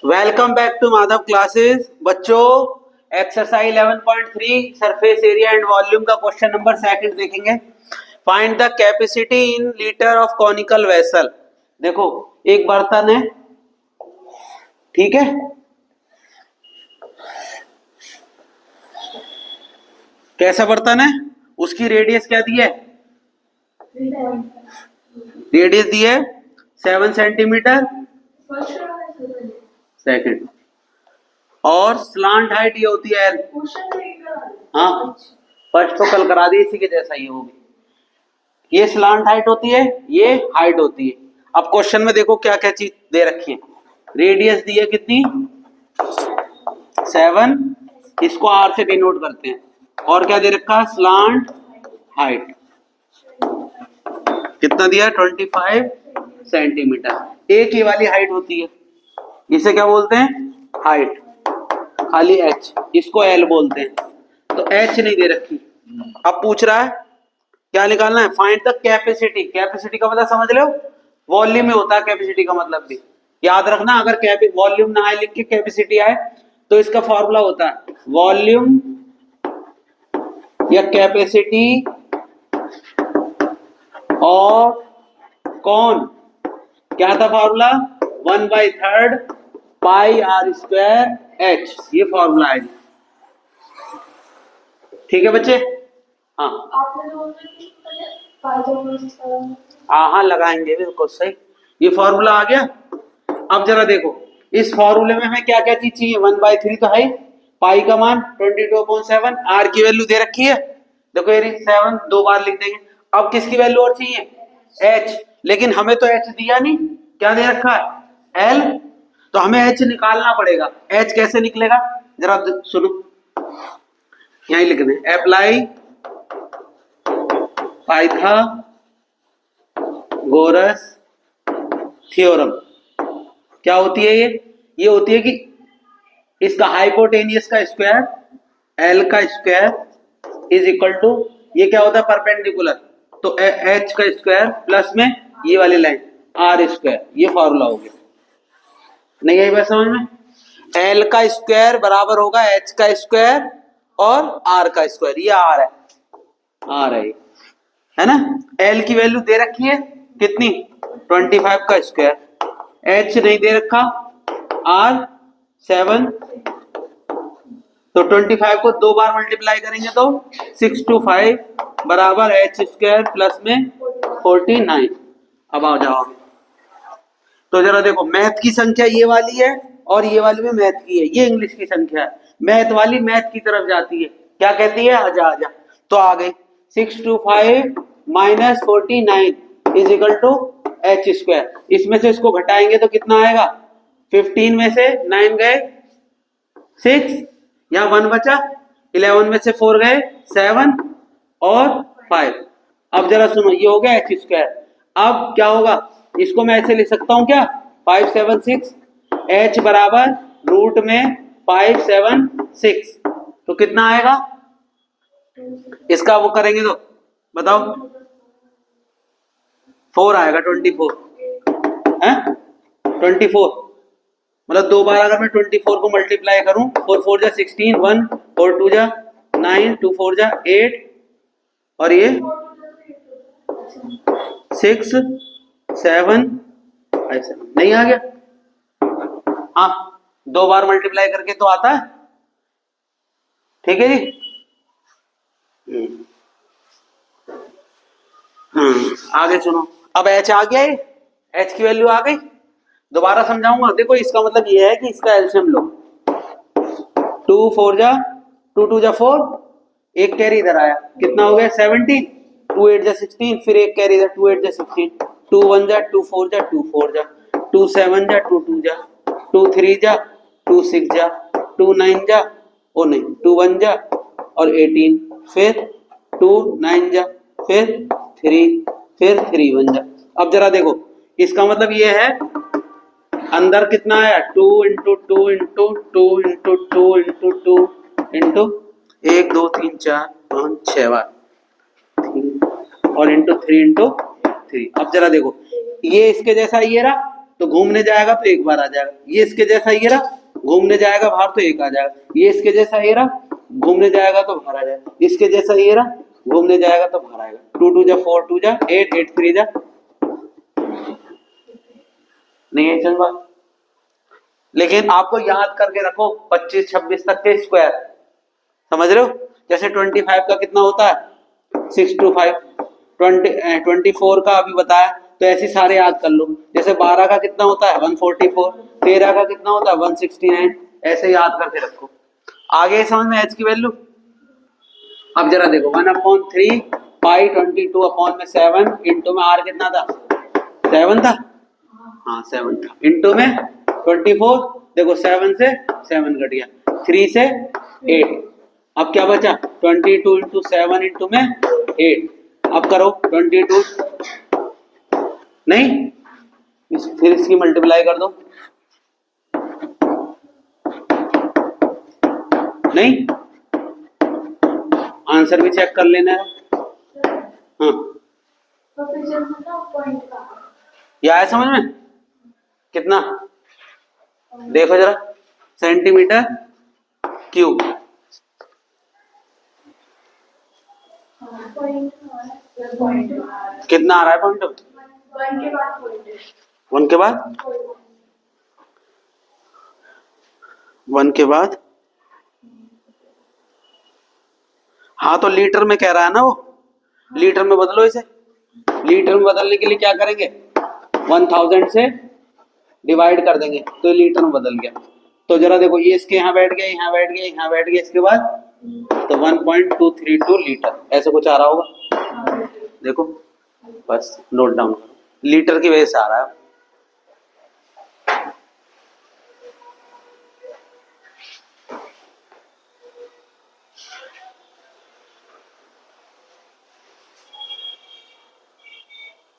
Welcome back to Madhav classes. बच्चों, exercise 11.3 surface area and volume का question number second देखेंगे। Find the capacity in litre of conical vessel. देखो, एक बर्तन है, ठीक है, कैसा बर्तन है, उसकी रेडियस क्या दी है, रेडियस दी है 7 सेंटीमीटर सेकंड, और स्लांट हाइट ये होती है, हाँ फर्स्ट तो कल करा दी, इसी के जैसा ही वो भी, ये स्लांट हाइट होती है, ये हाइट होती है। अब क्वेश्चन में देखो क्या क्या चीज दे रखी है। रेडियस दी है कितनी, 7, इसको आर से डिनोट करते हैं, और क्या दे रखा, स्लांट हाइट कितना दिया, 25 सेंटीमीटर। एक ये वाली हाइट होती है, इसे क्या बोलते हैं, हाइट, खाली एच, इसको एल बोलते हैं। तो एच नहीं दे रखी। अब पूछ रहा है क्या निकालना है, फाइंड द कैपेसिटी। कैपेसिटी का मतलब समझ लो, वॉल्यूम में होता है कैपेसिटी का मतलब भी, याद रखना। अगर वॉल्यूम ना आए लिख के कैपेसिटी आए तो इसका फॉर्मूला होता है वॉल्यूम या कैपेसिटी और कौन, क्या था formula, 1/3 pi R square H, ये फॉर्मूला है। ठीक है बच्चे, हाँ हाँ लगाएंगे बिल्कुल सही, ये फॉर्मूला आ गया। अब जरा देखो, इस फॉर्मूले में हमें क्या क्या चीज चाहिए, 1/3 तो है, पाई का मान 22.7, आर की वैल्यू दे रखी है, देखो ये 7 दो बार लिख देंगे। अब किसकी वैल्यू और चाहिए, एच, लेकिन हमें तो एच दिया नहीं, क्या दे रखा है, एल, तो हमें एच निकालना पड़ेगा। एच कैसे निकलेगा, जरा सुनो, यहीं लिख दें, अप्लाई पाइथागोरस थ्योरम। क्या होती है ये होती है कि इसका हाइपोटेनियस का स्क्वायर, एल का स्क्वायर इज इक्वल टू, ये क्या होता है, परपेंडिकुलर, तो एच का स्क्वायर प्लस में ये वाली लाइन आर स्क्वायर, ये फॉर्मूला हो गया। नहीं आई बात समझ में, एल का स्क्वायर बराबर होगा एच का स्क्वायर और आर का स्क्वायर, ये आर है, आर है ना। एल की वैल्यू दे रखी है कितनी, 25 का स्क्वायर, एच नहीं दे रखा, आर 7, तो 25 को दो बार मल्टीप्लाई करेंगे तो 625 बराबर एच स्क्वायर प्लस में 49। अब आ जाओ, तो जरा देखो, मैथ की संख्या ये वाली है और ये वाली भी मैथ की है, ये इंग्लिश की संख्या है, मैथ वाली मैथ की तरफ जाती है, क्या कहती है, आजा आजा, तो आ गई 625 minus 49 is equal to H square. इसमें से इसको घटाएंगे तो कितना आएगा, 15 में से 9 गए 6, यहाँ 1 बचा, 11 में से 4 गए 7 और 5। अब जरा सुनो, ये हो गया एच स्क्वायर। अब क्या होगा, इसको मैं ऐसे लिख सकता हूं क्या, 576, एच बराबर रूट में 576, तो कितना आएगा, इसका वो करेंगे तो बताओ, 4 आएगा, 24 है, 24 मतलब दो बार अगर मैं 24 को मल्टीप्लाई करूं, 4 4 जा 16, 1 4 2 जा 9, 2 4 जा 8, और ये 6 7 5 7, नहीं आ गया, हाँ दो बार मल्टीप्लाई करके तो आता है, ठीक है जी। आगे सुनो, अब एच आ गया, ये एच की वैल्यू आ गई, दोबारा समझाऊंगा। देखो इसका मतलब ये है कि इसका एलसीएम लो, 2 4 जा 2 2 जा 4, एक कैरी इधर आया, कितना हो गया 17, 2 8 जा 16, फिर एक कैरी इधर 2 8 जा 16, 2 1 जा 2 4 जा 2 4 जा 2 7 जा 2 2 जा 2 3 जा 2 6 जा 2 9 जा, ओ नहीं 2 1 जा और 18, फिर 2 9 जा, फिर 3, फिर 3 1 जा। अब जरा देखो, इसका मतलब ये है, अंदर कितना आया, 2 into 2 into 2 into 2 into 2 into 1 2 3 4 5 6 बार, और इंटू 3 इंटू 3। अब जरा देखो, ये इसके जैसा ये रहा, तो घूमने जाएगा तो एक बार आ जाएगा। ये इसके जैसा ये रहा, घूमने जाएगा बाहर तो एक आ जाएगा। ये इसके जैसा ये रहा, घूमने जाएगा तो बाहर आ जाएगा। इसके जैसा ये रहा, घूमने जाएगा तो बाहर आएगा। 2 2 जा 4 2 जा 8 8 3 जा, नहीं है चल बात। लेकिन आपको याद करके रखो 25 26 तक के स्क्वायर, समझ रहे हो? जैसे 25 का कितना होता है 625, 24 का अभी बताया, तो ऐसे सारे याद कर लो। जैसे 12 का कितना होता है 144, 13 का कितना होता है 169, ऐसे याद करके रखो। आगे समझ में एच की वैल्यू। अब जरा देखो 1/3 पाई 22 अपॉन में 7 इंटू में आर कितना था 7 था, हाँ 7 था, इंटू में 24, देखो 7 से 7 घट गया, 3 से 8, अब क्या बचा 22 इंटू 7 इंटू में 8। अब करो 22, नहीं फिर इसकी मल्टीप्लाई कर दो, नहीं आंसर भी चेक कर लेना है। हाँ ये आया समझ में? कितना देखो जरा, सेंटीमीटर क्यूब। कितना आ रहा है पॉइंट? 1 के बाद 1 के बाद, हाँ तो लीटर में कह रहा है ना वो, लीटर में बदलो इसे। लीटर में बदलने के लिए क्या करेंगे 1000 से डिवाइड कर देंगे तो लीटर में बदल गया। तो जरा देखो ये इसके यहाँ बैठ गया, यहाँ बैठ गया, यहाँ बैठ गया, इसके बाद तो 1.232 लीटर ऐसे कुछ आ रहा होगा। देखो बस नोट डाउन करो, लीटर की वजह से आ रहा है।